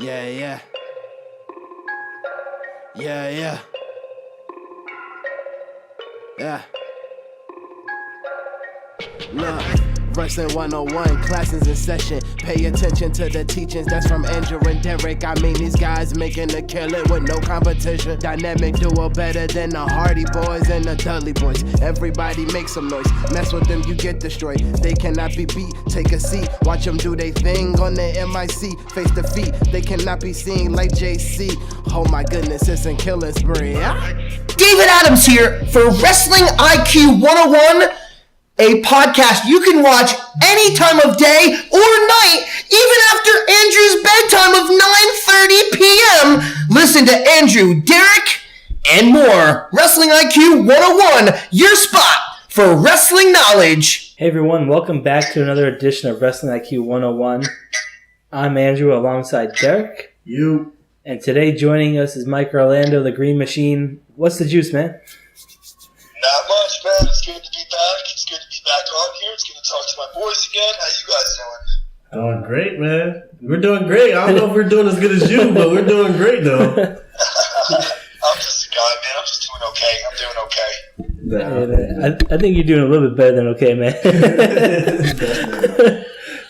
Yeah, yeah. Yeah, yeah. Yeah. Look. Wrestling 101, classes in session. Pay attention to the teachings, that's from Andrew and Derek. I mean, these guys making a killing with no competition. Dynamic duo better than the Hardy Boys and the Dudley Boys. Everybody make some noise, mess with them, you get destroyed. They cannot be beat, take a seat. Watch them do their thing on the MIC. Face defeat, they cannot be seen like JC. Oh my goodness, it's a killing spree. David Adams here for Wrestling IQ 101. A podcast you can watch any time of day or night, even after Andrew's bedtime of 9:30 p.m. Listen to Andrew, Derek, and more. Wrestling IQ 101, your spot for wrestling knowledge. Hey everyone, welcome back to another edition of Wrestling IQ 101. I'm Andrew alongside Derek. You. And today joining us is Mike Orlando, the Green Machine. What's the juice, man? Not much, man. It's good to be back. It's good to be back on here. It's good to talk to my boys again. How you guys doing? Doing great, man. We're doing great. I don't know if we're doing as good as you, but we're doing great, though. I'm just a guy, man. I'm just doing okay. I'm doing okay. I think you're doing a little bit better than okay, man.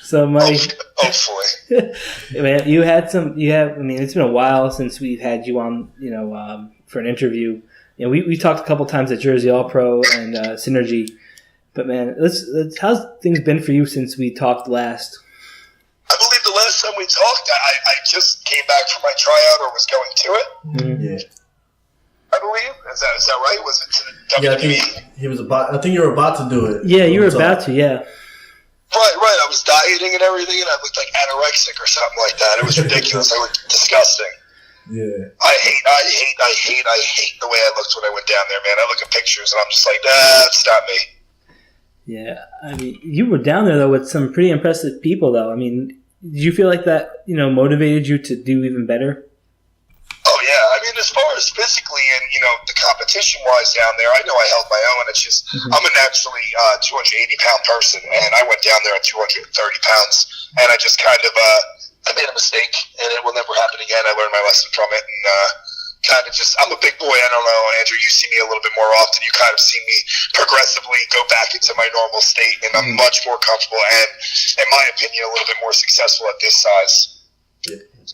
So, Mike. Hopefully. Man, I mean, it's been a while since we've had you on, for an interview. You know, we talked a couple times at Jersey All Pro and Synergy, but man, how's things been for you since we talked last? I believe the last time we talked, I just came back from my tryout or was going to it. Mm-hmm. Yeah. I believe is that right? Was it to the WWE? I think you were about to do it. Yeah, you were about to. Yeah. Right. I was dieting and everything, and I looked like anorexic or something like that. It was ridiculous. I looked disgusting. Yeah. I hate the way I looked when I went down there, man. I look at pictures and I'm just like, that's not me. Yeah, I mean, you were down there, though, with some pretty impressive people, though. I mean, did you feel like that, motivated you to do even better? Oh, yeah. I mean, as far as physically and, the competition-wise down there, I know I held my own. It's just, I'm a naturally 280-pound person, and I went down there at 230 pounds, and I just kind of, I made a mistake, and it will never happen again. I learned my lesson from it, and kind of just, I'm a big boy. I don't know, Andrew, you see me a little bit more often. You kind of see me progressively go back into my normal state, and I'm much more comfortable and, in my opinion, a little bit more successful at this size.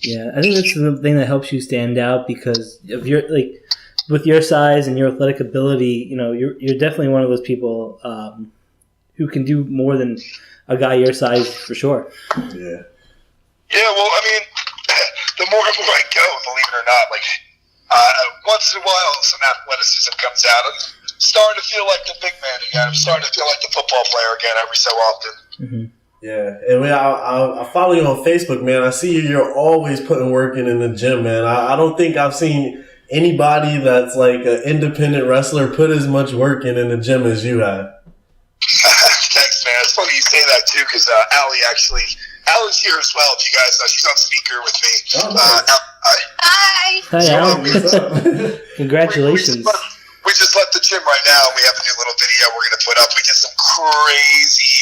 Yeah, I think that's the thing that helps you stand out because of your, with your size and your athletic ability, you're definitely one of those people who can do more than a guy your size for sure. Yeah. Yeah, well, I mean, the more and more I go, believe it or not, once in a while some athleticism comes out. I'm starting to feel like the big man again. I'm starting to feel like the football player again every so often. Mm-hmm. Yeah, and I follow you on Facebook, man. I see you're always putting work in the gym, man. I don't think I've seen anybody that's like an independent wrestler put as much work in the gym as you have. Thanks, man. It's funny you say that, too, because Allie's here as well, if you guys know. She's on speaker with me. Oh, nice. Hi, Al. Congratulations. We just left the gym right now, and we have a new little video we're going to put up. We did some crazy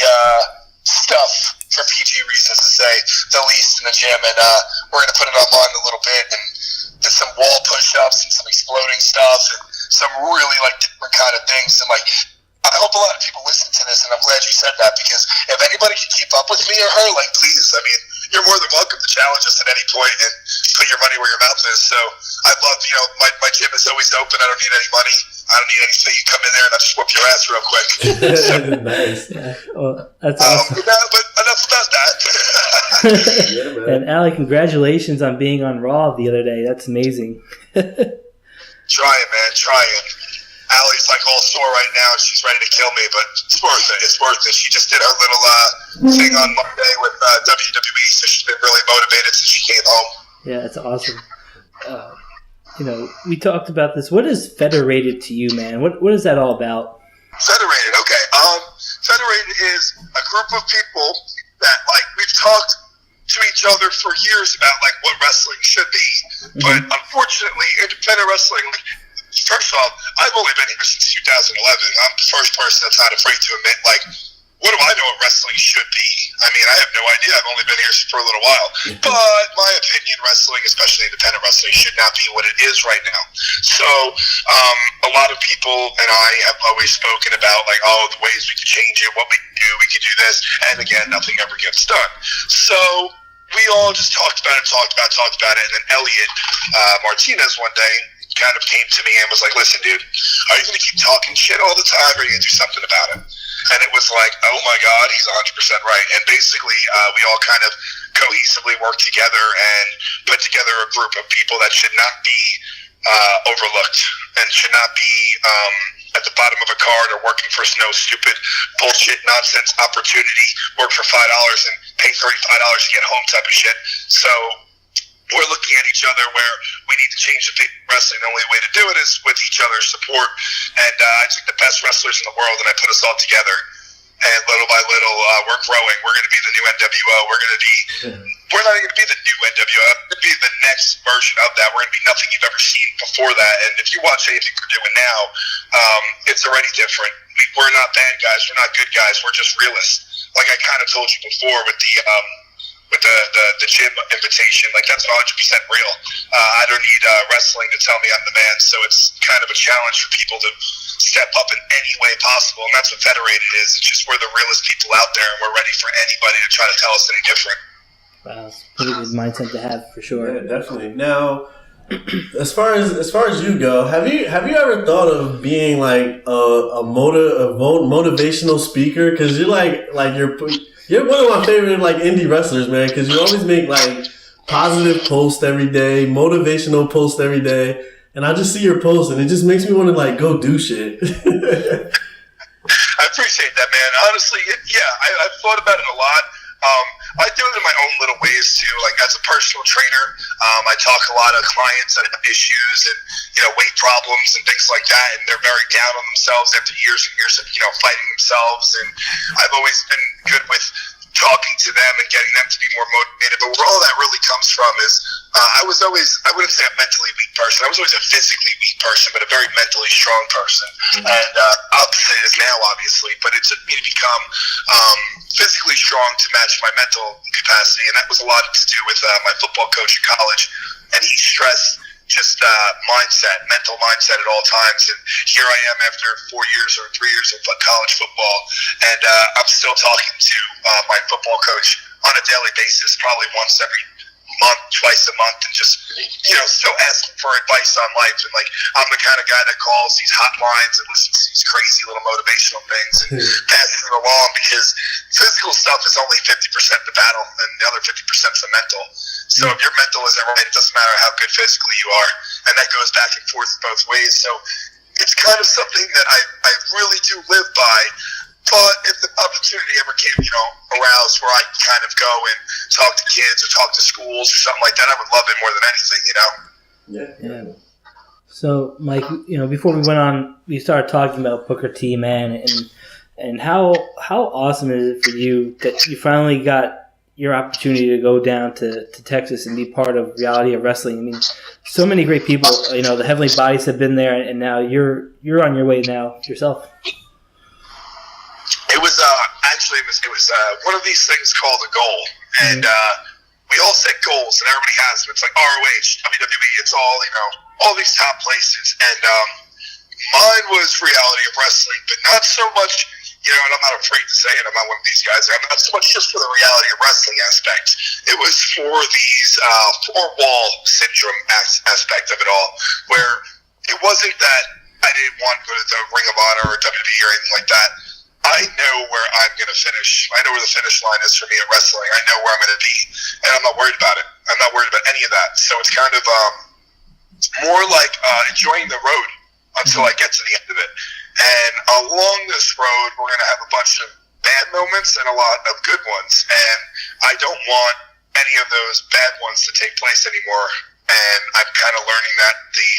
stuff for PG reasons, to say the least, in the gym, and we're going to put it online in a little bit, and did some wall push-ups and some exploding stuff and some really, different kind of things, and, I hope a lot of people listen to this, and I'm glad you said that, because if anybody can keep up with me or her, please, I mean, you're more than welcome to challenge us at any point and put your money where your mouth is. So I love, my gym is always open. I don't need any money. I don't need anything. You come in there and I'll just whoop your ass real quick. So, Nice. Yeah. Well, that's awesome. but enough about that. Yeah, man. And Allie, congratulations on being on Raw the other day. That's amazing. Trying, man, trying. Allie's all sore right now. She's ready to kill me, but it's worth it. It's worth it. She just did her little thing on Monday with WWE, so she's been really motivated since she came home. Yeah, that's awesome. We talked about this. What is Federated to you, man? What is that all about? Federated, okay. Federated is a group of people that, we've talked to each other for years about, what wrestling should be. But unfortunately, independent wrestling, first off, I've only been here since 2011. I'm the first person that's not afraid to admit, what do I know what wrestling should be? I mean, I have no idea. I've only been here for a little while. But my opinion, wrestling, especially independent wrestling, should not be what it is right now. So a lot of people and I have always spoken about, like, oh, the ways we could change it, what we could do this. And again, nothing ever gets done. So we all just talked about it. And then Elliot Martinez one day kind of came to me and was like, listen, dude, are you going to keep talking shit all the time, or are you going to do something about it? And it was like, oh my God, he's 100% right. And basically, we all kind of cohesively worked together and put together a group of people that should not be overlooked and should not be at the bottom of a card or working for no stupid bullshit nonsense opportunity, work for $5 and pay $35 to get home type of shit. So we're looking at each other where we need to change the wrestling. The only way to do it is with each other's support. And I took the best wrestlers in the world and I put us all together. And little by little, we're growing. We're going to be the new NWO. We're not going to be the new NWO. We're going to be the next version of that. We're going to be nothing you've ever seen before that. And if you watch anything we're doing now, it's already different. We're not bad guys. We're not good guys. We're just realists. Like I kind of told you before with the gym invitation, like that's 100% real. I don't need wrestling to tell me I'm the man, so it's kind of a challenge for people to step up in any way possible, and that's what Federated is. It's just we're the realest people out there, and we're ready for anybody to try to tell us any different. Wow, it's a pretty good mindset to have for sure. Yeah, definitely. Now, as far as you go, have you ever thought of being like a motivational speaker? Because you're you're one of my favorite like indie wrestlers, man. Because you always make like positive posts every day, motivational posts every day, and I just see your posts and it just makes me want to like go do shit. I appreciate that, man. Honestly, yeah, I've thought about it a lot. I do it in my own little ways too. Like as a personal trainer, I talk a lot of clients that have issues and weight problems and things like that, and they're very down on themselves after years and years of fighting themselves. And I've always been good with talking to them and getting them to be more motivated. But where all that really comes from is I wouldn't say a mentally weak person. I was always a physically weak person, but a very mentally strong person. And opposite is now, obviously, but it took me to become physically strong to match my mental capacity. And that was a lot to do with my football coach in college. And he stressed just mental mindset at all times. And here I am after 4 years or 3 years of college football, and I'm still talking to my football coach on a daily basis, probably once every month, twice a month, and just still asking for advice on life. And like I'm the kind of guy that calls these hotlines and listens to these crazy little motivational things and passes it along, because physical stuff is only 50% the battle, and the other 50% is the mental. So if your mental isn't right, it doesn't matter how good physically you are, and that goes back and forth both ways. So it's kind of something that I really do live by. But if the opportunity ever came, aroused where I can kind of go and talk to kids or talk to schools or something like that, I would love it more than anything, Yeah. So, Mike, before we went on, we started talking about Booker T, man, and how awesome is it for you that you finally got your opportunity to go down to Texas and be part of Reality of Wrestling. I mean, so many great people, the Heavenly Bodies have been there, and now you're on your way now yourself. It was one of these things called a goal, and we all set goals, and everybody has them. It's like ROH, WWE, it's all all these top places, and mine was Reality of Wrestling, but not so much. And I'm not afraid to say it. I'm not one of these guys. I'm not so much just for the Reality of Wrestling aspect. It was for these four-wall syndrome aspect of it all, where it wasn't that I didn't want to go to the Ring of Honor or WWE or anything like that. I know where I'm going to finish. I know where the finish line is for me in wrestling. I know where I'm going to be, and I'm not worried about it. I'm not worried about any of that. So it's kind of more like enjoying the road until I get to the end of it. And along this road, we're going to have a bunch of bad moments and a lot of good ones. And I don't want any of those bad ones to take place anymore. And I'm kind of learning that the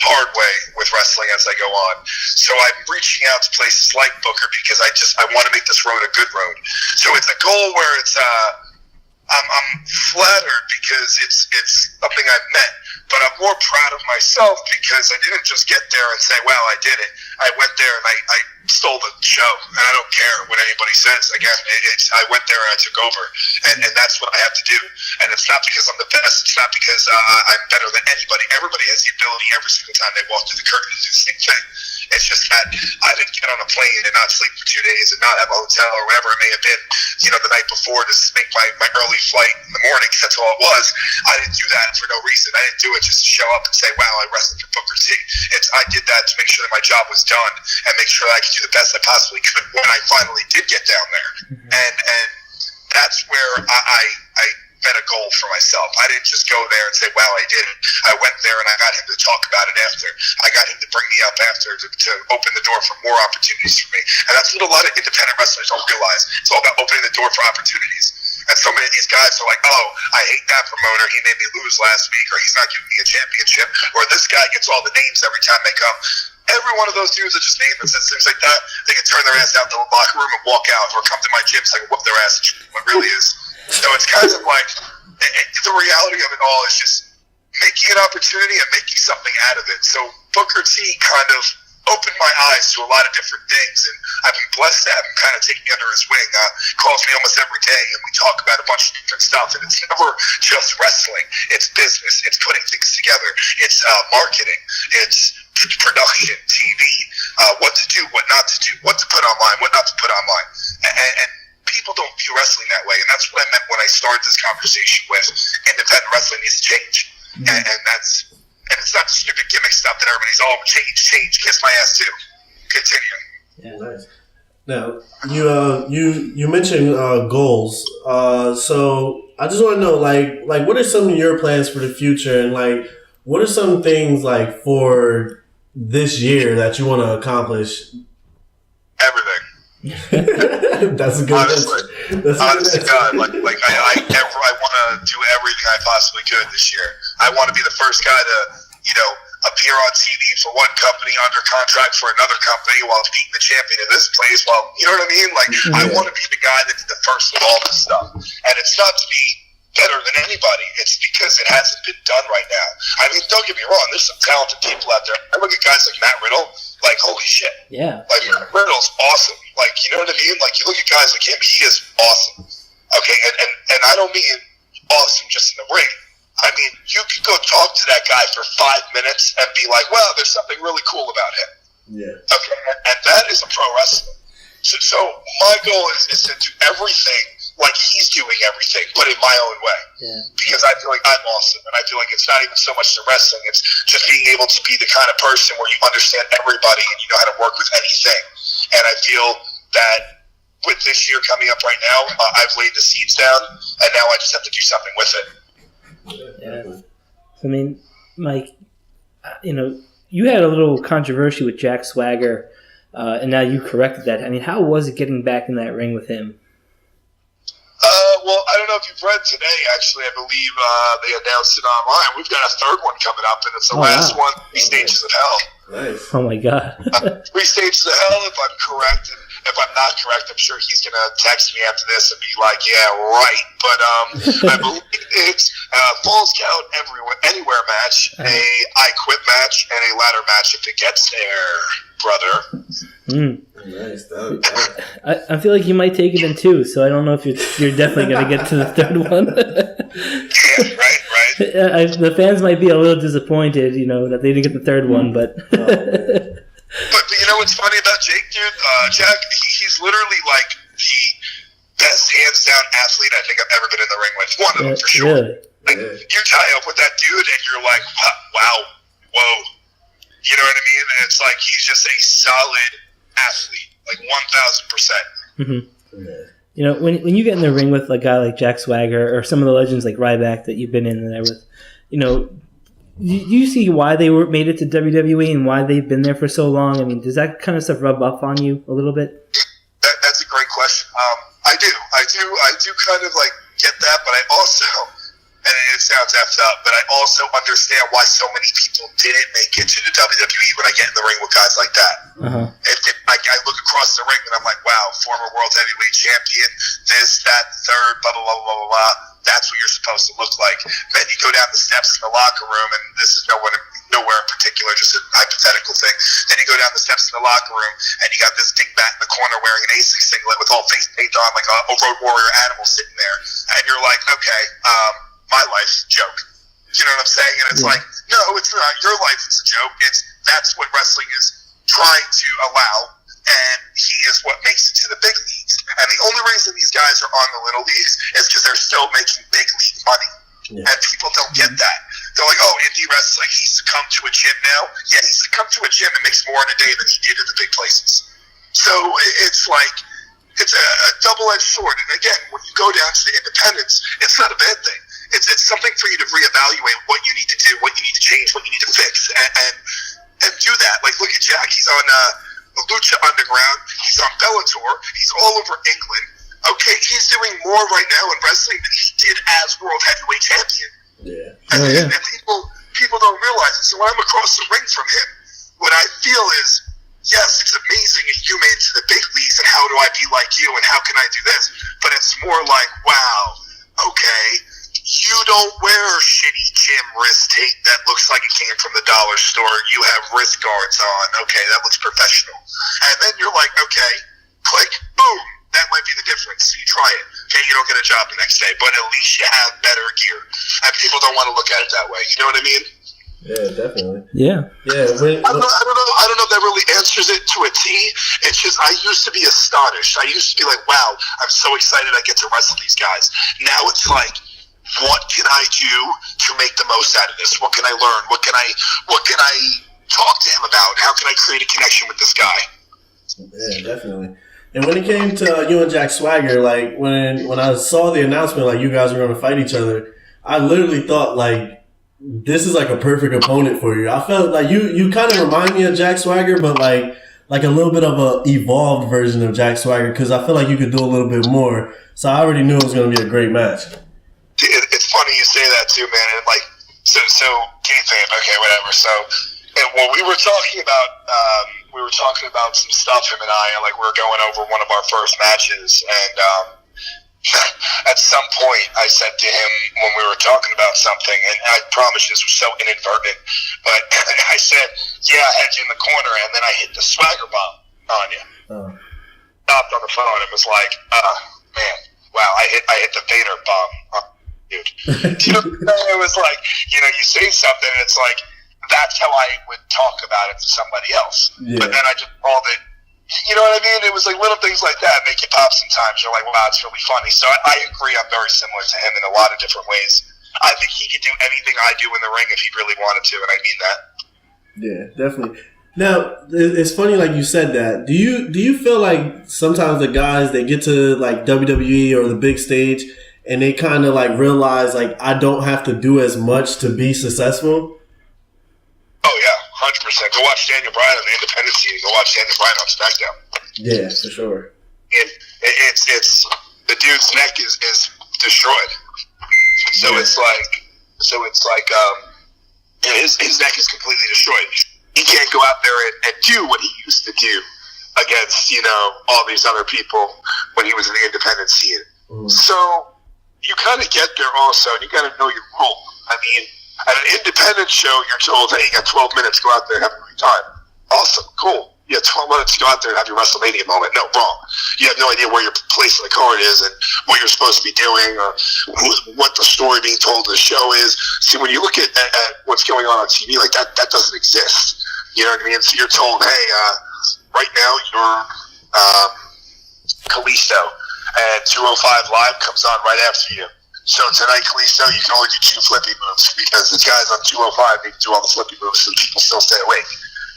hard way with wrestling as I go on. So I'm reaching out to places like Booker because I want to make this road a good road. So it's a goal where it's I'm flattered because it's something I've met, but I'm more proud of myself because I didn't just get there and say, "Well, I did it." I went there and I stole the show, and I don't care what anybody says. Again, I went there and I took over, and that's what I have to do. And it's not because I'm the best. It's not because I'm better than anybody. Everybody has the ability every single time they walk through the curtain to do the same thing. It's just that I didn't get on a plane and not sleep for 2 days and not have a hotel or whatever it may have been, the night before to make my early flight in the morning. That's all it was. I didn't do that for no reason. I didn't do it just to show up and say, "Wow, I wrestled for Booker T." I did that to make sure that my job was done and make sure that I could do the best I possibly could when I finally did get down there. And that's where I met a goal for myself. I didn't just go there and say, "Wow, I did it." I went there and I got him to talk about it after. I got him to bring me up after to open the door for more opportunities for me. And that's what a lot of independent wrestlers don't realize. It's all about opening the door for opportunities. And so many of these guys are like, "Oh, I hate that promoter. He made me lose last week," or "He's not giving me a championship," or "This guy gets all the names every time they come." Every one of those dudes that just name and says things like that, they can turn their ass out the locker room and walk out, or come to my gym so I can whoop their ass. What really is. So it's kind of like the reality of it all is just making an opportunity and making something out of it. So Booker T kind of opened my eyes to a lot of different things, and I've been blessed to have him kind of take me under his wing. Calls me almost every day, and we talk about a bunch of different stuff. And it's never just wrestling; it's business, it's putting things together, it's marketing, it's production, TV, what to do, what not to do, what to put online, what not to put online, and people don't view wrestling that way, and that's what I meant when I started this conversation with independent wrestling needs to change, and it's not the stupid gimmick stuff that everybody's change, kiss my ass too. Continuing. Yeah. Nice. Now you mentioned goals, so I just want to know like what are some of your plans for the future, and like what are some things like for this year that you want to accomplish? Everything. That's a good Honestly. answer. Honest to God, I want to do everything I possibly could this year. I want to be the first guy to, appear on TV for one company, under contract for another company, while beating the champion of this place. Well, you know what I mean? I want to be the guy that did the first of all this stuff. And it's not to be better than anybody. It's because it hasn't been done right now. I mean, don't get me wrong. There's some talented people out there. I look at guys like Matt Riddle. Holy shit. Yeah. Matt Riddle's awesome. You know what I mean? You look at guys like him, he is awesome. Okay, and I don't mean awesome just in the ring. I mean, you could go talk to that guy for 5 minutes and be like, "Well, there's something really cool about him." Yeah. Okay, and that is a pro wrestler. So my goal is to do everything like he's doing everything, but in my own way. Yeah. Because I feel like I'm awesome, and I feel like it's not even so much the wrestling; it's just being able to be the kind of person where you understand everybody and you know how to work with anything. And I feel that with this year coming up right now, I've laid the seeds down, and now I just have to do something with it. Yeah. I mean, Mike, you had a little controversy with Jack Swagger, and now you corrected that. I mean, how was it getting back in that ring with him? Well, I don't know if you've read today, actually. I believe they announced it online. We've got a third one coming up, and it's the last one, 3 Stages of Hell. Nice. Oh, my God. 3 Stages of Hell, if I'm correct. And if I'm not correct, I'm sure he's going to text me after this and be like, "Yeah, right." But I believe it's Falls Count Anywhere match, a I Quit match, and a ladder match if it gets there, brother. Nice. I feel like you might take it in 2, so I don't know if you're definitely going to get to the third one. Yeah, right. The fans might be a little disappointed, that they didn't get the third one, but... But you know what's funny about Jake, dude? Jack, he's literally the best hands-down athlete I think I've ever been in the ring with. One of them, for sure. Really? You tie up with that dude, and you're like, wow, whoa. You know what I mean? And it's he's just a solid athlete, 1,000%. Mm-hmm. When you get in the ring with a guy like Jack Swagger or some of the legends like Ryback that you've been in there with, do you see why they made it to WWE and why they've been there for so long? I mean, does that kind of stuff rub up on you a little bit? That's a great question. I do kind of get that, but I also, and it sounds effed up, but I also understand why so many people didn't make it to the WWE when I get in the ring with guys like that. Uh-huh. I look across the ring and I'm like, wow, former world heavyweight champion, this, that, third, blah, blah, blah, blah, blah, blah. That's what you're supposed to look like. Then you go down the steps in the locker room, and this is nowhere in particular, just a hypothetical thing. Then you go down the steps in the locker room, and you got this dingbat in the corner wearing an ASICS singlet with all face paint on, like a Road Warrior animal sitting there, and you're like, okay, my life's a joke. You know what I'm saying? And it's like, no, it's not. Your life is a joke. That's what wrestling is trying to allow, and he is what makes it to the big leagues. And the only reason these guys are on the little leagues is because they're still making big league money. Yeah. And people don't get that. They're like, oh, indie wrestling, he succumbed to a gym now? Yeah, he succumbed to a gym and makes more in a day than he did in the big places. So it's like, it's a double-edged sword. And again, when you go down to the independents, it's not a bad thing. It's something for you to reevaluate what you need to do, what you need to change, what you need to fix, and do that. Like, look at Jack. He's on Lucha Underground. He's on Bellator. He's all over England. Okay, he's doing more right now in wrestling than he did as World Heavyweight Champion. Yeah. And people don't realize it. So when I'm across the ring from him, what I feel is, yes, it's amazing that you made it to the big leagues, and how do I be like you, and how can I do this? But it's more like, wow, okay, you don't wear shitty gym wrist tape that looks like it came from the dollar store. You have wrist guards on. Okay, that looks professional. And then you're like, okay, click, boom. That might be the difference. So you try it. Okay, you don't get a job the next day, but at least you have better gear. And people don't want to look at it that way. You know what I mean? Yeah, definitely. Yeah. Yeah. I don't know if that really answers it to a T. It's just I used to be astonished. I used to be like, wow, I'm so excited I get to wrestle these guys. Now it's like, what can I do to make the most out of this? What can I learn? What can I talk to him about? How can I create a connection with this guy? Yeah, definitely. And when it came to you and Jack Swagger, like when I saw the announcement, like you guys were going to fight each other, I literally thought like this is like a perfect opponent for you. I felt like you kind of remind me of Jack Swagger, but like a little bit of a evolved version of Jack Swagger, because I feel like you could do a little bit more. So I already knew it was going to be a great match. It's funny you say that too, man. And like, so kayfabe, okay, whatever. So, and when we were talking about some stuff, him and I, and like we were going over one of our first matches, and at some point I said to him when we were talking about something, and I promise this was so inadvertent, but I said, yeah, I had you in the corner, and then I hit the swagger bomb on you. Stopped on the phone and was like, man, wow, I hit the Vader bomb. Dude. You know, it was like, you know, you say something and it's like, that's how I would talk about it to somebody else. Yeah. But then I just called it, you know what I mean? It was like little things like that make you pop sometimes. You're like, wow, it's really funny. So I agree, I'm very similar to him in a lot of different ways. I think he could do anything I do in the ring if he really wanted to, and I mean that. Yeah, definitely. Now, it's funny like you said that. Do you feel like sometimes the guys, they get to like WWE or the big stage and they kind of like realize like I don't have to do as much to be successful? Oh yeah, 100%. Go watch Daniel Bryan on the independent scene. Go watch Daniel Bryan on SmackDown. Yeah, for sure. It's the dude's neck is destroyed. So it's like his neck is completely destroyed. He can't go out there and do what he used to do against, you know, all these other people when he was in the independent scene. So you kind of get there also, and you got to know your role. I mean, at an independent show, you're told, hey, you got 12 minutes, go out there and have a great time. Awesome, cool. You have 12 minutes to go out there and have your WrestleMania moment. No, wrong. You have no idea where your place in the card is and what you're supposed to be doing or what the story being told in the show is. See, when you look at what's going on TV, like that doesn't exist. You know what I mean? So you're told, hey, right now you're Kalisto, and 205 Live comes on right after you. So tonight, Kalisto, you can only do 2 flippy moves because the guys on 205 need to do all the flippy moves so people still stay awake.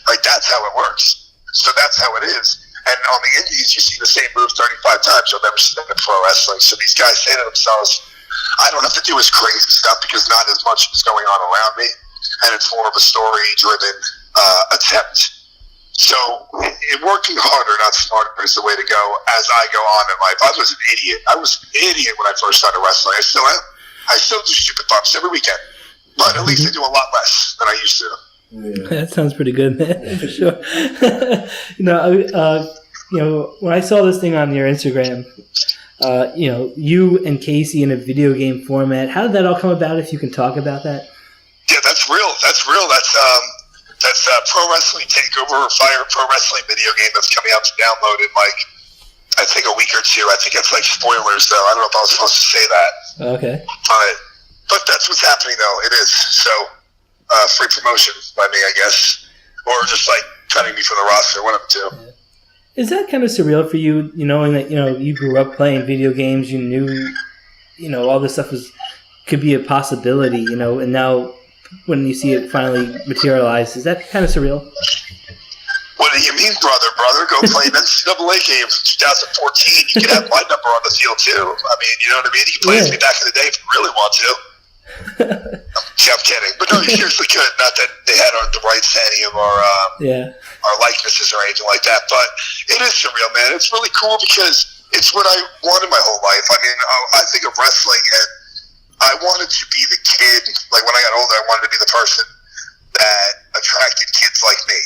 Like, that's how it works. So that's how it is. And on the indies, you see the same moves 35 times. You'll never see that in pro wrestling. So these guys say to themselves, I don't have to do as crazy stuff because not as much is going on around me. And it's more of a story-driven attempt. So working harder, not smarter, is the way to go as I go on in life. I was an idiot. I was an idiot when I first started wrestling. I still am. I still do stupid bumps every weekend. But at least I do a lot less than I used to. Yeah. That sounds pretty good, man, for sure. When I saw this thing on your Instagram, you and Casey in a video game format, how did that all come about, if you can talk about that? Yeah, that's real. That's That's Pro Wrestling Takeover Fire Pro Wrestling video game that's coming out to download in like I think a week or two. I think it's like spoilers though. I don't know if I was supposed to say that. Okay. But that's what's happening though. It is. So free promotion by me, I guess, or just like cutting me from the roster. One of the two. Yeah. Is that kind of surreal for you, knowing that you grew up playing video games, you knew, all this stuff could be a possibility, and now when you see it finally materialize, is that kind of surreal? What do you mean, brother? Go play an NCAA game from 2014. You can have my number on the field too. I mean, you know what I mean? You can play with me back in the day if you really want to. I'm kidding, but no, you seriously could. Not that they had the rights to any of our likenesses or anything like that, but it is surreal, man. It's really cool because it's what I wanted my whole life. I mean, I think of wrestling, and I wanted to be the kid. Like when I got older, I wanted to be the person that attracted kids like me.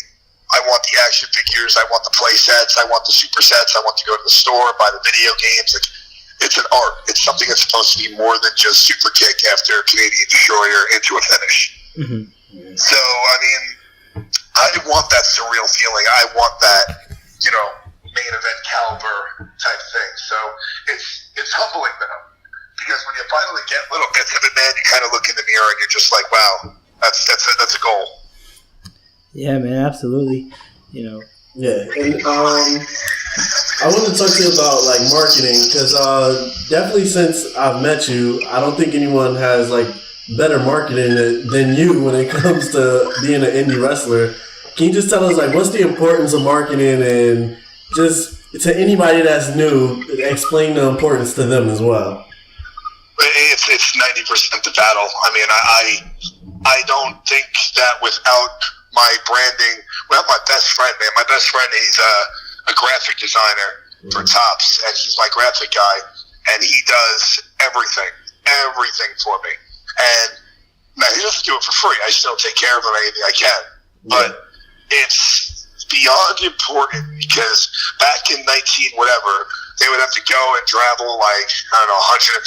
I want the action figures. I want the play sets. I want the super sets. I want to go to the store, buy the video games. Like, it's an art. It's something that's supposed to be more than just super kick after Canadian Destroyer into a finish. Mm-hmm. So, I mean, I want that surreal feeling. I want that, main event caliber type thing. So it's humbling though, because when you finally get little bits of it, man, you kind of look in the mirror and you're just like, wow, that's a goal. Yeah, man, absolutely. Yeah, and I want to talk to you about like marketing because definitely since I've met you, I don't think anyone has like better marketing than you when it comes to being an indie wrestler. Can you just tell us like what's the importance of marketing and just to anybody that's new, explain the importance to them as well? It's 90% the battle. I mean, I don't think that without my branding, well, my best friend, man. My best friend, he's a graphic designer for Tops, and he's my graphic guy, and he does everything for me. And now he doesn't do it for free. I still take care of him anything I can. But it's beyond important because back in 19-whatever, they would have to go and travel like, 150,000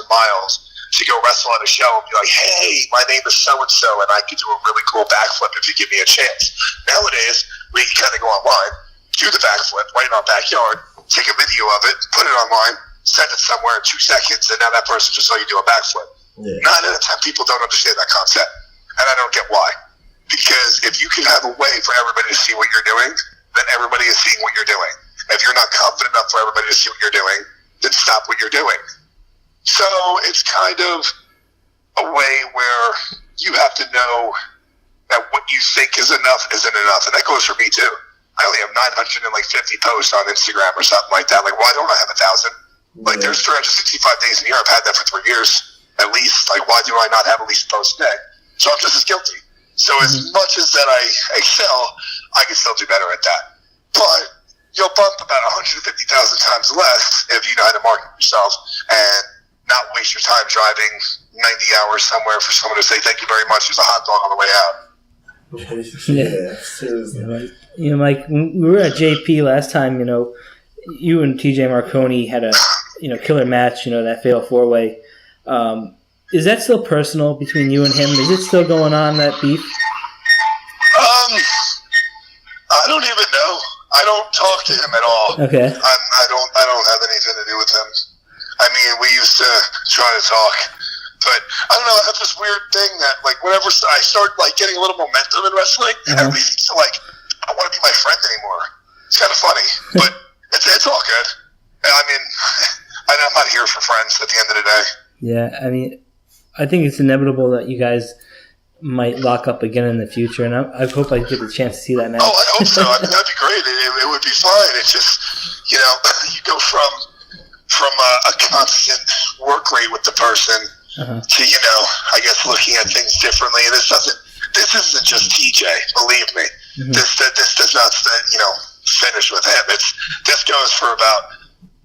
miles to go wrestle on a show and be like, hey, my name is so-and-so, and I could do a really cool backflip if you give me a chance. Nowadays, we can kind of go online, do the backflip right in our backyard, take a video of it, put it online, send it somewhere in 2 seconds, and now that person just saw you do a backflip. Yeah. 9 out of 10 people don't understand that concept, and I don't get why. Because if you can have a way for everybody to see what you're doing, then everybody is seeing what you're doing. If you're not confident enough for everybody to see what you're doing, then stop what you're doing. So it's kind of a way where you have to know that what you think is enough isn't enough. And that goes for me too. I only have 950 posts on Instagram or something like that. Like, why don't I have 1,000? Like, there's 365 days in a year. I've had that for 3 years at least. Like, why do I not have at least a post a day? So I'm just as guilty. So as much as that I excel, I can still do better at that. But you'll bump about 150,000 times less if you know how to market yourself and not waste your time driving 90 hours somewhere for someone to say thank you very much. There's a hot dog on the way out. Yeah, seriously. Mike, when we were at JP last time, you and TJ Marconi had a killer match. That fatal 4-way. Is that still personal between you and him? Is it still going on, that beef? I don't even know. I don't talk to him at all. Okay. I don't have anything to do with him. I mean, we used to try to talk, but I don't know. I have this weird thing that, like, whenever I start like getting a little momentum in wrestling, everybody seems to like, I don't want to be my friend anymore. It's kind of funny, but it's all good. I mean, I'm not here for friends at the end of the day. Yeah, I mean, I think it's inevitable that you guys might lock up again in the future, and I hope I get the chance to see that match. Oh, I hope so. I mean, that'd be great. It would be fine. It's just, you go from a constant work rate with the person to, I guess looking at things differently. And this isn't just TJ, believe me. Mm-hmm. This does not, finish with him. This goes for about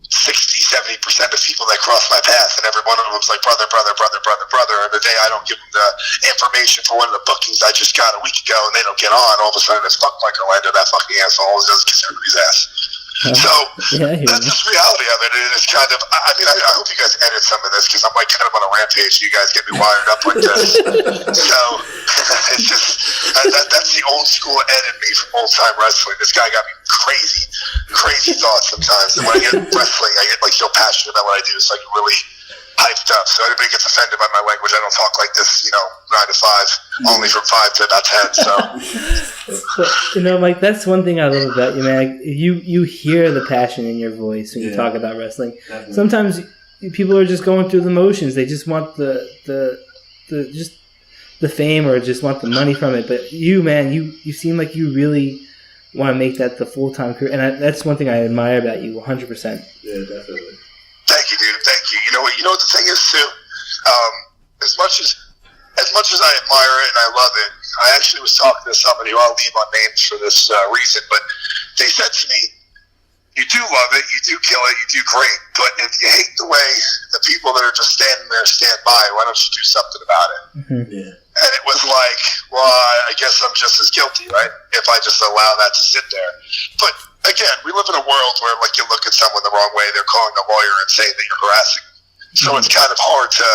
60-70% of people that cross my path, and every one of them's like brother. And the day I don't give them the information for one of the bookings I just got a week ago, and they don't get on, all of a sudden it's fuck Mike Orlando, that fucking asshole, and doesn't kiss everybody's ass. So that's just the reality of it. It's kind of, I mean, I hope you guys edit some of this because I'm like kind of on a rampage. You guys get me wired up like this. So it's just, That's the old school Ed in me from old time wrestling. This guy got me crazy thoughts sometimes. And when I get wrestling, I get like so passionate about what I do. It's like really hyped up. So anybody gets offended by my language, I don't talk like this, 9 to 5, only from 5 to about 10. So, but, Mike, that's one thing I love about you, man. You hear the passion in your voice when you talk about wrestling. Definitely. Sometimes people are just going through the motions. They just want the fame or just want the money from it. But you, man, you seem like you really want to make that the full-time career. And that's one thing I admire about you, 100%. Yeah, definitely. Thank you, dude. Thank you. You know what the thing is too. As much as I admire it and I love it, I actually was talking to somebody who I'll leave on names for this reason, but they said to me, "You do love it, you do kill it, you do great, but if you hate the way the people that are just standing there stand by, why don't you do something about it?" Mm-hmm. Yeah. And it was like, well, I guess I'm just as guilty, right? If I just allow that to sit there. But again, we live in a world where, like, you look at someone the wrong way, they're calling a lawyer and saying that you're harassing. So it's kind of hard to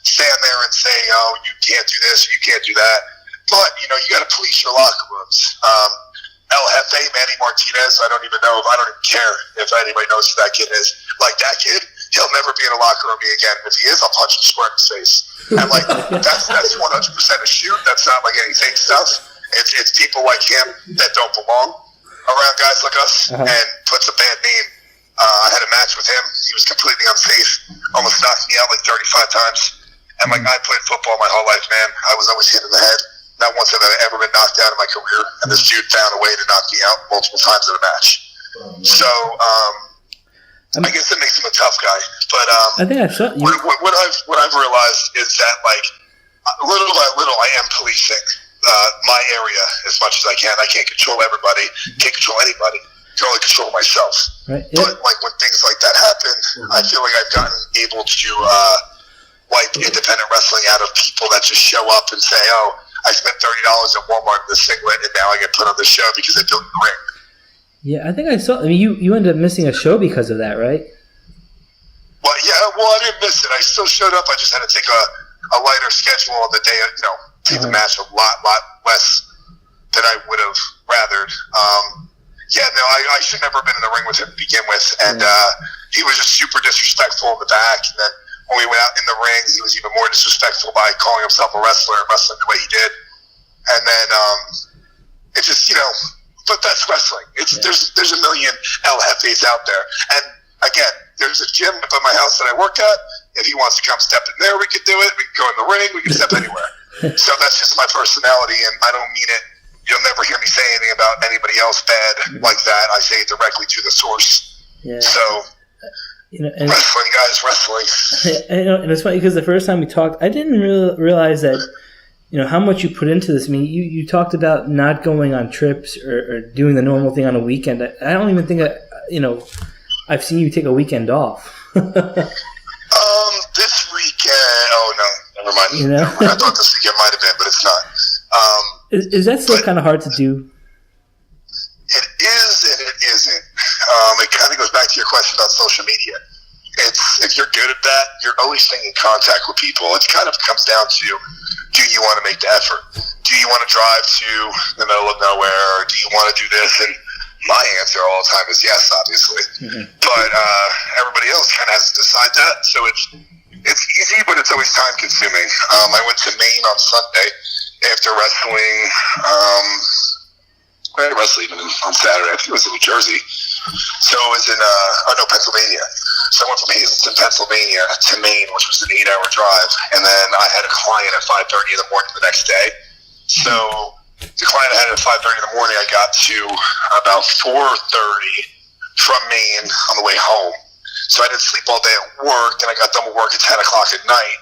stand there and say, oh, you can't do this, you can't do that. But, you got to police your locker rooms. El Jefe, Manny Martinez, I don't even care if anybody knows who that kid is. Like, that kid, he'll never be in a locker room with me again. If he is, I'll punch him square in his face. And, like, that's 100% a shoot. That's not, like, any fake stuff. It's people like him that don't belong around guys like us and puts a bad name. I had a match with him. He was completely unsafe. Almost knocked me out like 35 times. And, like, I played football my whole life, man. I was always hit in the head. Not once have I ever been knocked out in my career. And this dude found a way to knock me out multiple times in a match. So, I guess that makes him a tough guy. But I think I saw you. What I've realized is that, like, little by little, I am policing my area as much as I can. I can't control everybody. Can't control anybody. I can only control myself. Right. But, like, when things like that happen, I feel like I've gotten able to wipe independent wrestling out of people that just show up and say, oh, I spent $30 at Walmart in this singlet, and now I get put on the show because I built the ring. Yeah, I think I saw. I mean, you ended up missing a show because of that, right? Well, yeah. Well, I didn't miss it. I still showed up. I just had to take a lighter schedule on the day. Take the match a lot less than I would have rathered. I should never have been in the ring with him to begin with, and he was just super disrespectful in the back. And then when we went out in the ring, he was even more disrespectful by calling himself a wrestler and wrestling the way he did. And then it just, but that's wrestling. There's a million El Jefes out there. And again, there's a gym up at my house that I work at. If he wants to come step in there, we could do it. We can go in the ring. We can step anywhere. So that's just my personality, and I don't mean it. You'll never hear me say anything about anybody else bad like that. I say it directly to the source. Yeah. So, wrestling, guys, wrestling. And it's funny because the first time we talked, I didn't realize that, how much you put into this. I mean, you talked about not going on trips or doing the normal thing on a weekend. I don't even think I've seen you take a weekend off. This weekend, never mind. I thought this weekend might have been, but it's not. Is that still kind of hard to do? It is and it isn't. It kind of goes back to your question about social media. If you're good at that, you're always staying in contact with people. It kind of comes down to, do you want to make the effort? Do you want to drive to the middle of nowhere? Or do you want to do this? And my answer all the time is yes, obviously. Mm-hmm. But everybody else kind of has to decide that. So it's easy, but it's always time consuming. I went to Maine on Sunday after wrestling. I wrestled even on Saturday. I think it was in New Jersey. So it was in Pennsylvania. So I went from Hazleton, Pennsylvania to Maine, which was an 8-hour drive. And then I had a client at 5:30 in the morning the next day. So the client I had at 5:30 in the morning, I got to about 4:30 from Maine on the way home. So I didn't sleep all day at work. Then I got done with work at 10 o'clock at night.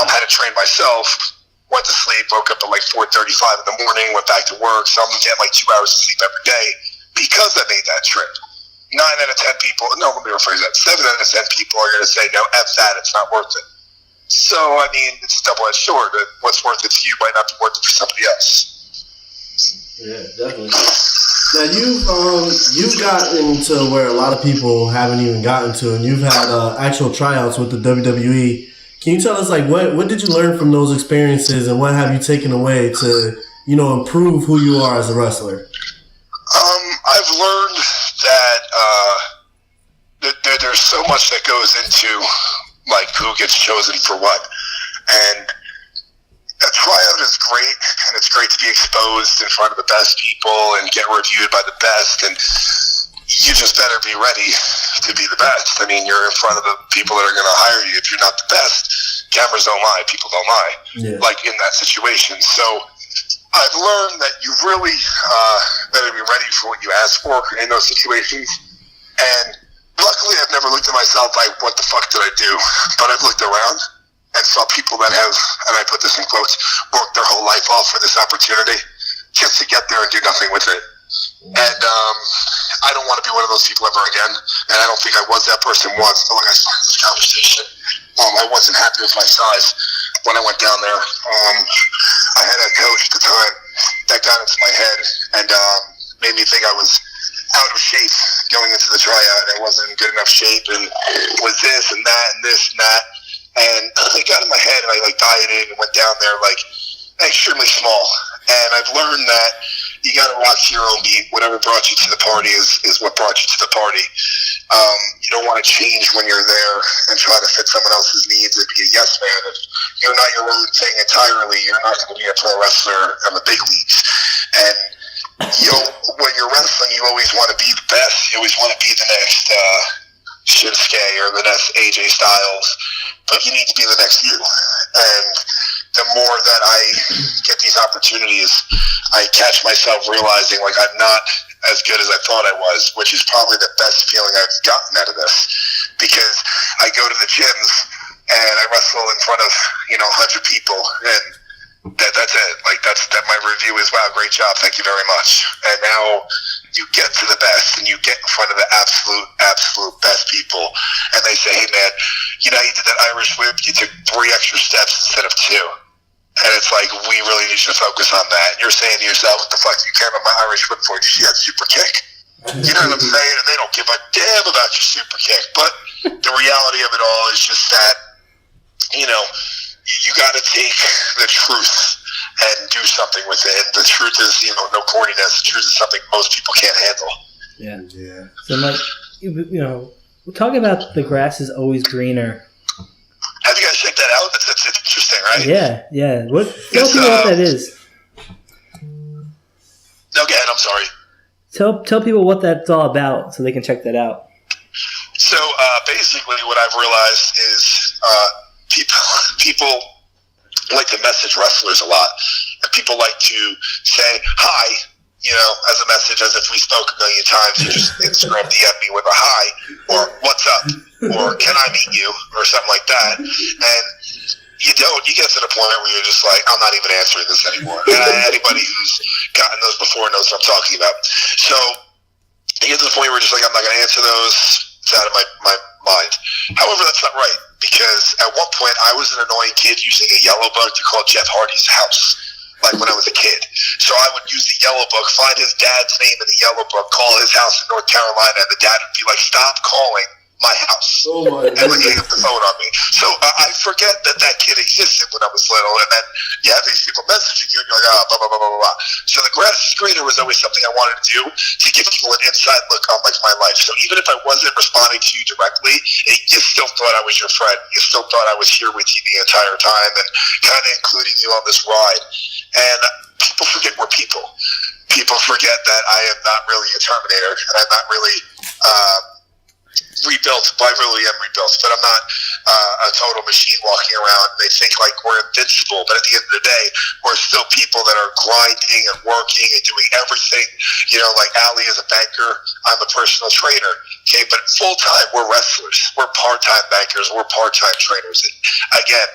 Had to train myself. Went to sleep, woke up at like 4:35 in the morning, went back to work. So I'm getting like 2 hours of sleep every day because I made that trip. 9 out of 10 people, no, let me rephrase that. 7 out of 10 people are going to say, no, F that, it's not worth it. So, I mean, it's a double-edged sword. What's worth it to you might not be worth it for somebody else. Yeah, definitely. Now, you've gotten to where a lot of people haven't even gotten to, and you've had actual tryouts with the WWE. Can you tell us, like, what did you learn from those experiences, and what have you taken away to improve who you are as a wrestler? I've learned that there's so much that goes into like who gets chosen for what, and a tryout is great, and it's great to be exposed in front of the best people and get reviewed by the best, and you just better be ready to be the best. I mean, you're in front of the people that are going to hire you. If you're not the best, cameras don't lie, people don't lie, like in that situation. So I've learned that you really better be ready for what you ask for in those situations. And luckily, I've never looked at myself like, what the fuck did I do? But I've looked around and saw people that have, and I put this in quotes, worked their whole life off for this opportunity just to get there and do nothing with it. And I don't want to be one of those people ever again. And I don't think I was that person once. But like I started this conversation, I wasn't happy with my size when I went down there. I had a coach at the time that got into my head and made me think I was out of shape going into the tryout. I wasn't in good enough shape and was this and that and this and that. And it got in my head, and I like dieted and went down there like extremely small. And I've learned that you got to rock your own beat. Whatever brought you to the party is what brought you to the party. You don't want to change when you're there and try to fit someone else's needs and be a yes man. If you're not your own thing entirely, you're not going to be a pro wrestler in the big leagues. And when you're wrestling, you always want to be the best. You always want to be the next Shinsuke or the next AJ Styles, but you need to be the next you. And the more that I get these opportunities, I catch myself realizing like I'm not as good as I thought I was, which is probably the best feeling I've gotten out of this, because I go to the gyms and I wrestle in front of 100 people, and that's it. Like that my review is, wow, great job, thank you very much. And now you get to the best and you get in front of the absolute best people, and they say, hey man, you did that Irish whip, you took 3 extra steps instead of 2. And it's like, we really need you to focus on that. And you're saying to yourself, what the fuck do you care about my Irish whip for? Did you see that super kick? You know what I'm saying? And they don't give a damn about your super kick. But the reality of it all is just that, you got to take the truth and do something with it. And the truth is, no corniness. The truth is something most people can't handle. Yeah. So, Mike, we're talking about the grass is always greener. Have you guys checked that out? It's interesting, right? Yeah. Tell people what that is. No, go ahead. I'm sorry. Tell people what that's all about so they can check that out. So basically what I've realized is people like to message wrestlers a lot. And people like to say hi, as a message, as if we spoke a million times. You just Instagram DM me with a hi, or what's up, or can I meet you, or something like that. And you get to the point where you're just like, I'm not even answering this anymore. And anybody who's gotten those before knows what I'm talking about. So you get to the point where you're just like, I'm not going to answer those. It's out of my mind. However, that's not right, because at one point I was an annoying kid using a yellow bug to call Jeff Hardy's house, like when I was a kid. So I would use the yellow book, find his dad's name in the yellow book, call his house in North Carolina, and the dad would be like, stop calling my house. Oh my and like hang up the phone on me. So I forget that kid existed when I was little, and then you have these people messaging you, and you're like, blah, blah, blah, blah, blah. So the grass screener was always something I wanted to do to give people an inside look on like my life. So even if I wasn't responding to you directly, you still thought I was your friend. You still thought I was here with you the entire time and kind of including you on this ride. And people forget we're people. People forget that I am not really a Terminator, and I'm not really rebuilt. Well, I really am rebuilt, but I'm not a total machine walking around. They think like we're invincible, but at the end of the day, we're still people that are grinding and working and doing everything. Like Ali is a banker, I'm a personal trainer. Okay, but full time we're wrestlers. We're part-time bankers. We're part-time trainers. And again,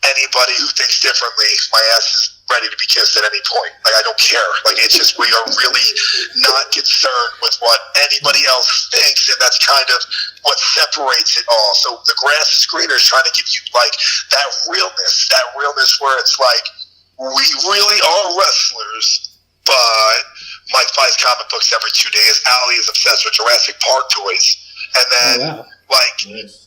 anybody who thinks differently, my ass is ready to be kissed at any point. Like, I don't care. Like, it's just, we are really not concerned with what anybody else thinks, and that's kind of what separates it all. So the grass screener is trying to give you, like, that realness where it's like, we really are wrestlers, but Mike buys comic books every 2 days. Ali is obsessed with Jurassic Park toys. And then,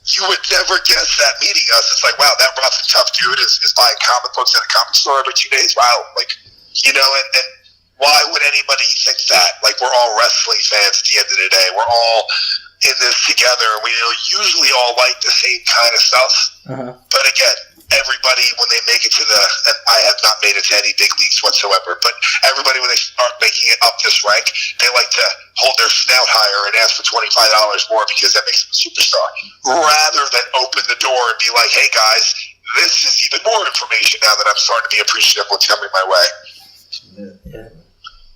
you would never guess that meeting us. It's like, wow, that rough and tough dude is buying comic books at a comic store every 2 days. Wow, like, and why would anybody think that? Like, we're all wrestling fans at the end of the day. We're all in this together. We usually all like the same kind of stuff. But again, everybody, when they make it to and I have not made it to any big leagues whatsoever, but everybody, when they start making it up this rank, they like to hold their snout higher and ask for $25 more because that makes them a superstar, rather than open the door and be like, hey guys, this is even more information now that I'm starting to be appreciative of what's coming my way. Yeah.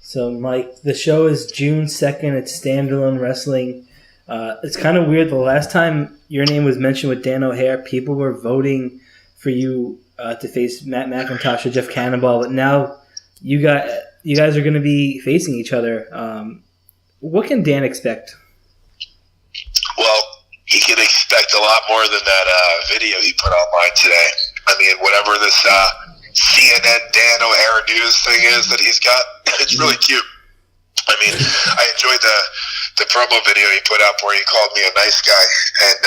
So, Mike, the show is June 2nd. It's standalone wrestling. It's kind of weird. The last time your name was mentioned with Dan O'Hare, people were voting for you to face Matt McIntosh or Jeff Cannonball, but now you guys are going to be facing each other. What can Dan expect? Well, he can expect a lot more than that video he put online today. I mean, whatever this CNN Dan O'Hare news thing is that he's got, it's really cute. I mean, I enjoyed the promo video he put up where he called me a nice guy, and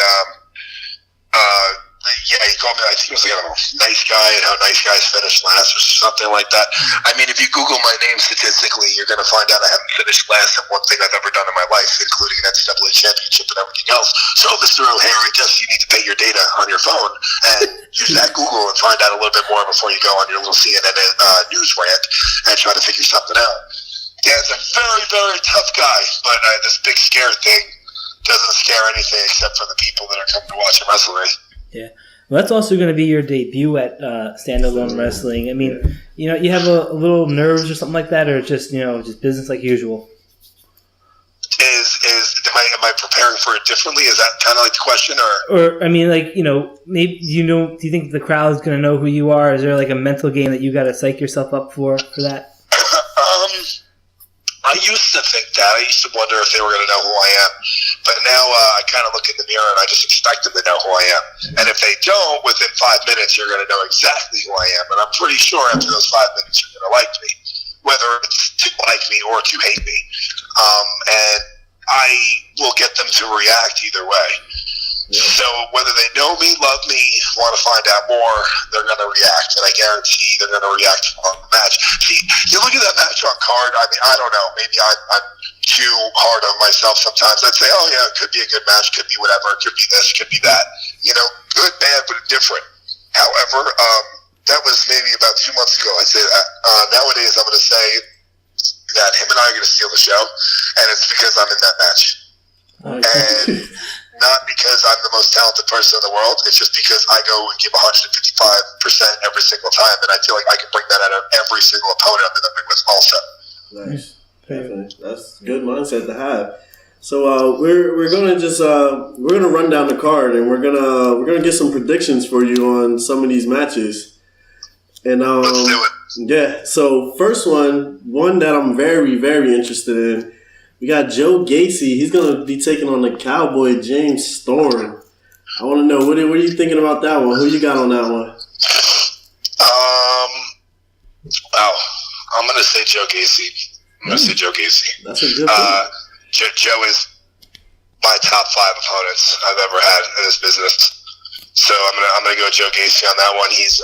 he called me, I think it was like, I don't know, nice guy, and how nice guys finish last or something like that. I mean, if you Google my name statistically, you're going to find out I haven't finished last at one thing I've ever done in my life, including an NCAA championship and everything else. So, Mr. O'Hare, I guess you need to pay your data on your phone and use that Google and find out a little bit more before you go on your little CNN news rant and try to figure something out. Dan's a very, very tough guy, but this big scare thing doesn't scare anything except for the people that are coming to watch him wrestle. Yeah. Well, that's also going to be your debut at Standalone Wrestling. I mean, you have a little nerves or something like that, or just just business like usual. Am I preparing for it differently? Is that kind of like the question, or I mean, like maybe do you think the crowd's going to know who you are? Is there like a mental game that you got to psych yourself up for that? I used to think that. I used to wonder if they were going to know who I am. But now I kind of look in the mirror and I just expect them to know who I am. And if they don't, within 5 minutes, you're going to know exactly who I am. And I'm pretty sure after those 5 minutes, you're going to like me, whether it's to like me or to hate me. And I will get them to react either way. So whether they know me, love me, want to find out more, they're going to react, and I guarantee they're going to react on the match. See, you look at that match on card, I mean, I don't know, maybe I'm too hard on myself sometimes. I'd say, oh yeah, it could be a good match, could be whatever, it could be this, could be that. Good, bad, but different. However, that was maybe about 2 months ago I'd say that. Nowadays I'm going to say that him and I are going to steal the show, and it's because I'm in that match. And not because I'm the most talented person in the world. It's just because I go and give 155% every single time, and I feel like I can bring that out of every single opponent I'm in the ring with also. Nice. Definitely. That's a good mindset to have. So we're gonna just we're gonna run down the card, and we're gonna get some predictions for you on some of these matches. And let's do it. Yeah. So first one that I'm very, very interested in. We got Joe Gacy. He's going to be taking on the Cowboy James Storm. I want to know, what are you thinking about that one? Who you got on that one? Wow. I'm going to say Joe Gacy. That's a good one. Joe is my top 5 opponents I've ever had in this business. So I'm gonna go Joe Gacy on that one. He's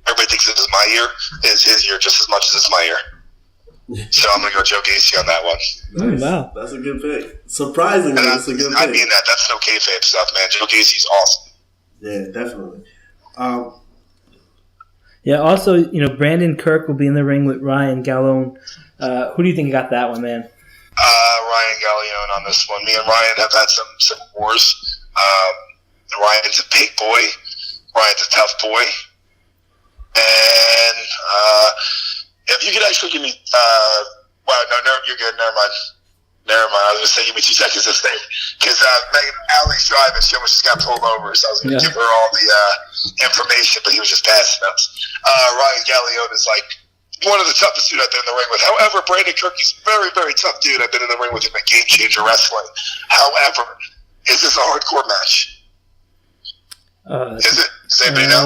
everybody thinks this is my year. It's his year just as much as it's my year. So I'm going to go Joe Gacy on that one. Nice. Wow. That's a good pick. Surprisingly, that's a good pick. I mean that. That's no kayfabe stuff, man. Joe Gacy's awesome. Yeah, definitely. Yeah, also, Brandon Kirk will be in the ring with Ryan Gallone. Who do you think got that one, man? Ryan Gallone on this one. Me and Ryan have had some wars. Ryan's a big boy. Ryan's a tough boy. And if you could actually give me, you're good. Never mind. I was going to say, give me 2 seconds to think. Because Allie's driving. She almost just got pulled over. So I was going to give her all the information, but he was just passing us. Ryan Gallone is like one of the toughest dudes I've been in the ring with. However, Brandon Kirky's very, very tough dude. I've been in the ring with him at Game Changer Wrestling. However, is this a hardcore match? Is it? Does anybody know?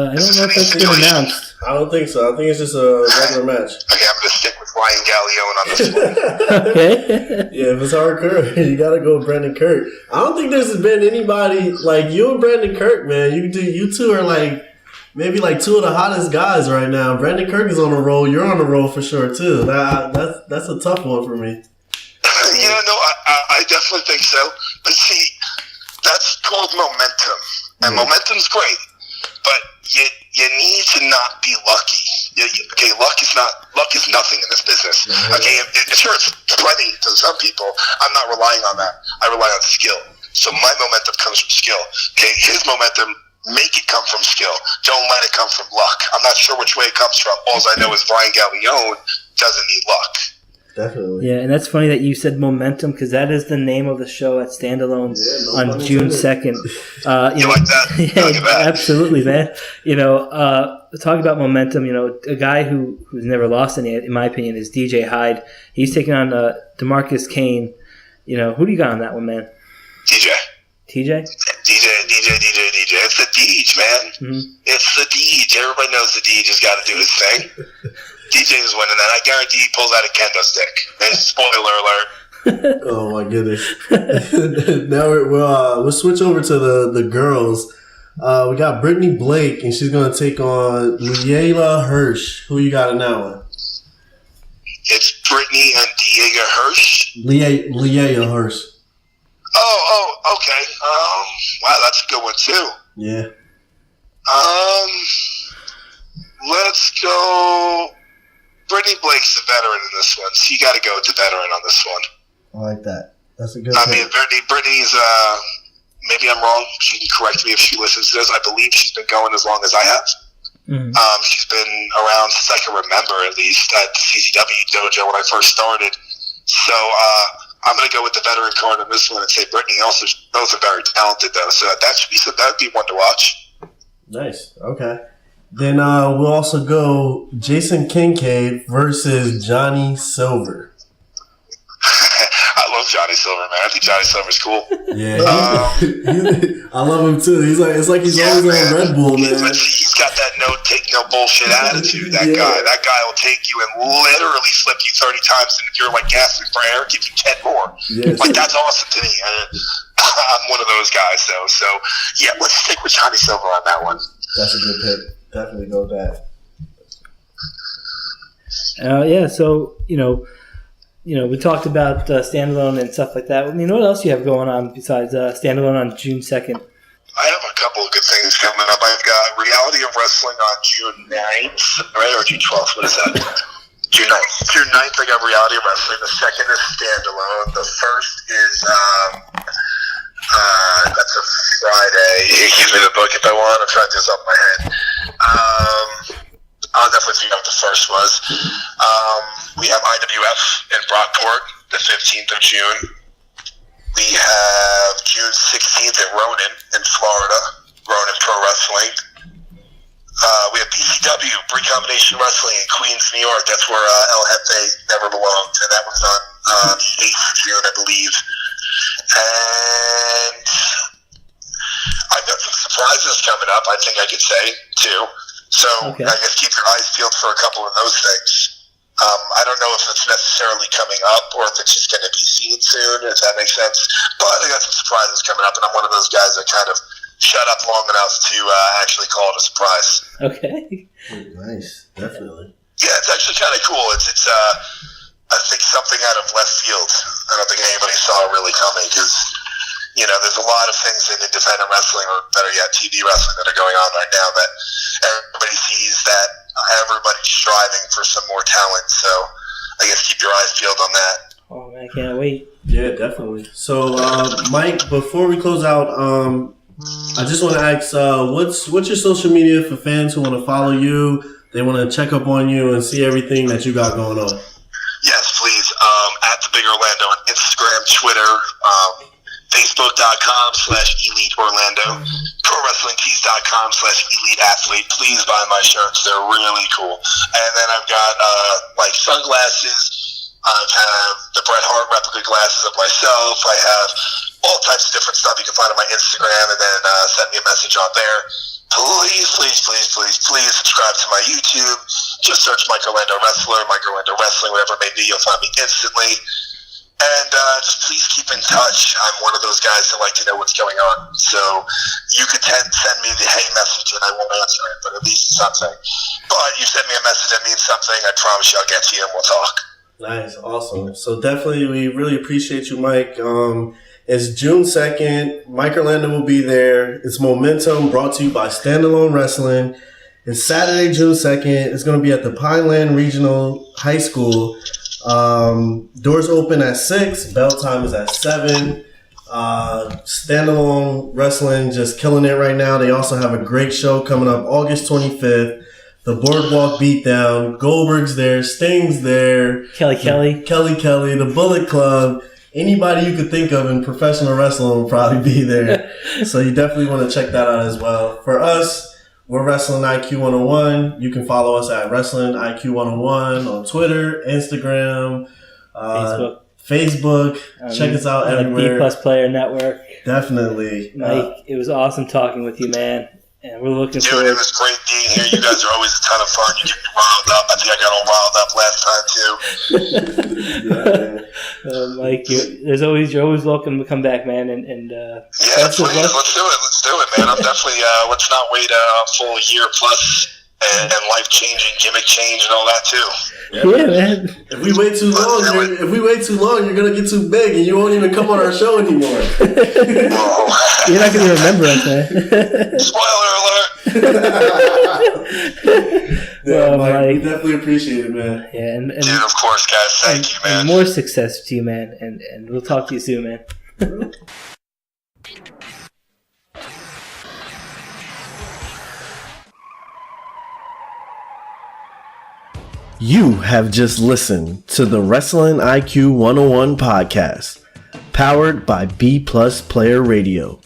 I don't know if that's been announced. I don't think so. I think it's just a regular match. Okay, I'm going to stick with Ryan Gallone on this one. Okay. Yeah, if it's hardcore, you got to go with Brandon Kirk. I don't think there's been anybody like you and Brandon Kirk, man. You two are like maybe like two of the hottest guys right now. Brandon Kirk is on a roll. You're on a roll for sure too. That's a tough one for me. Yeah, no, I definitely think so. But see, that's called momentum, and momentum's great. But you need to not be lucky. Okay, luck is nothing in this business. Okay, sure, it's plenty to some people. I'm not relying on that. I rely on skill. So my momentum comes from skill. Okay, his momentum, make it come from skill. Don't let it come from luck. I'm not sure which way it comes from. All I know is Brian Gallione doesn't need luck. Definitely. Yeah, and that's funny that you said momentum because that is the name of the show at Standalone on June 2nd. You like that? Yeah, Look at that. absolutely, man. Talk about momentum. A guy who's never lost any, in my opinion, is DJ Hyde. He's taking on DeMarcus Kane. Who do you got on that one, man? TJ. TJ? DJ. It's the Deej, man. Mm-hmm. It's the Deej. Everybody knows the Deej has got to do his thing. DJ is winning that. I guarantee he pulls out a kendo stick. And spoiler alert. Oh my goodness! Now we'll switch over to the girls. We got Brittany Blake, and she's gonna take on Leila Hirsch. Who you got in that one? It's Brittany and Diego Hirsch. Leila Hirsch. Oh, okay. Wow, that's a good one too. Yeah. Let's go. Brittany Blake's the veteran in this one, so you got to go with the veteran on this one. I like that. That's a good. I mean, Brittany's. Maybe I'm wrong. She can correct me if she listens to this. I believe she's been going as long as I have. Mm-hmm. She's been around since I can remember, at least at the CCW dojo when I first started. So I'm going to go with the veteran card on this one and say Brittany. Also, both are very talented though, so that'd be one to watch. Nice. Okay. Then we'll also go Jason Kincaid versus Johnny Silver. I love Johnny Silver, man. I think Johnny Silver's cool. Yeah, I love him too. It's like he's always on Red Bull, man. He's got that no bullshit attitude. That guy will take you and literally flip you 30 times, and if you're like gasping for air, give you 10 more. Yes. Like that's awesome to me. I'm one of those guys, though. So yeah, let's stick with Johnny Silver on that one. That's a good pick. Definitely go with that. So we talked about Standalone and stuff like that. I mean, what else do you have going on besides Standalone on June 2nd? I have a couple of good things coming up. I've got Reality of Wrestling on June 9th, right? Or June 12th, what is that? June 9th. June 9th, I got Reality of Wrestling. The second is Standalone. The first is, that's a Friday. Give me the book if I want. I'm trying to do this off my head. I'll definitely figure out what the first was. We have IWF in Brockport, the 15th of June. We have June 16th at Ronin in Florida, Ronin Pro Wrestling. We have BCW, Recombination Wrestling in Queens, New York. That's where El Jefe never belonged, and that was on the 8th of June, I believe. And I've got some surprises coming up, I think I could say, too. So okay. I guess keep your eyes peeled for a couple of those things. I don't know if it's necessarily coming up or if it's just going to be seen soon, if that makes sense. But I got some surprises coming up, and I'm one of those guys that kind of shut up long enough to actually call it a surprise. Okay. Nice. Definitely. Yeah, it's actually kind of cool. It's I think something out of left field. I don't think anybody saw really coming because, there's a lot of things in independent wrestling, or better yet, TV wrestling that are going on right now that everybody sees that everybody's striving for some more talent. So I guess keep your eyes peeled on that. Oh, man, I can't wait. Yeah, definitely. So, Mike, before we close out, I just want to ask, what's your social media for fans who want to follow you? They want to check up on you and see everything that you got going on. Yes, please. At the Big Orlando on Instagram, Twitter, Facebook.com/Elite Orlando, ProWrestlingTees.com/Elite Athlete. Please buy my shirts; they're really cool. And then I've got like sunglasses. I have the Bret Hart replica glasses of myself. I have all types of different stuff you can find on my Instagram, and then send me a message on there. Please subscribe to my YouTube. Just search Mike Orlando Wrestler, Mike Orlando Wrestling, whatever it may be. You'll find me instantly. And just please keep in touch. I'm one of those guys that like to know what's going on. So you could send me the hey message and I won't answer it, but at least something. But you send me a message that means something, I promise you I'll get to you and we'll talk. Nice, awesome. So definitely, we really appreciate you, Mike. It's June 2nd. Mike Orlando will be there. It's Momentum, brought to you by Standalone Wrestling. It's Saturday, June 2nd. It's going to be at the Pineland Regional High School. Doors open at 6. Bell time is at 7. Standalone Wrestling just killing it right now. They also have a great show coming up August 25th. The Boardwalk Beatdown. Goldberg's there. Sting's there. Kelly, the Bullet Club. Anybody you could think of in professional wrestling will probably be there. So you definitely want to check that out as well. For us, we're Wrestling IQ 101. You can follow us at Wrestling IQ 101 on Twitter, Instagram, Facebook. Check us out everywhere. B+ Player Network. Definitely. Mike, it was awesome talking with you, man. And we're looking Dude, forward. it was great being here. You guys are always a ton of fun. You get me riled up. I think I got all riled up last time too. Mike, you're always welcome to come back, man. And yeah, please, let's do it, man. I'm definitely let's not wait a full year plus and life changing, gimmick change, and all that too. Yeah, man. If we wait too long, you're gonna get too big, and you won't even come on our show anymore. You're not gonna remember us, man. Spoiler alert. Yeah, Mike, we definitely appreciate it, man. Yeah, and dude, of course, guys. Thank you, man. And more success to you, man. And we'll talk to you soon, man. You have just listened to the Wrestling IQ 101 podcast, powered by B+ Player Radio.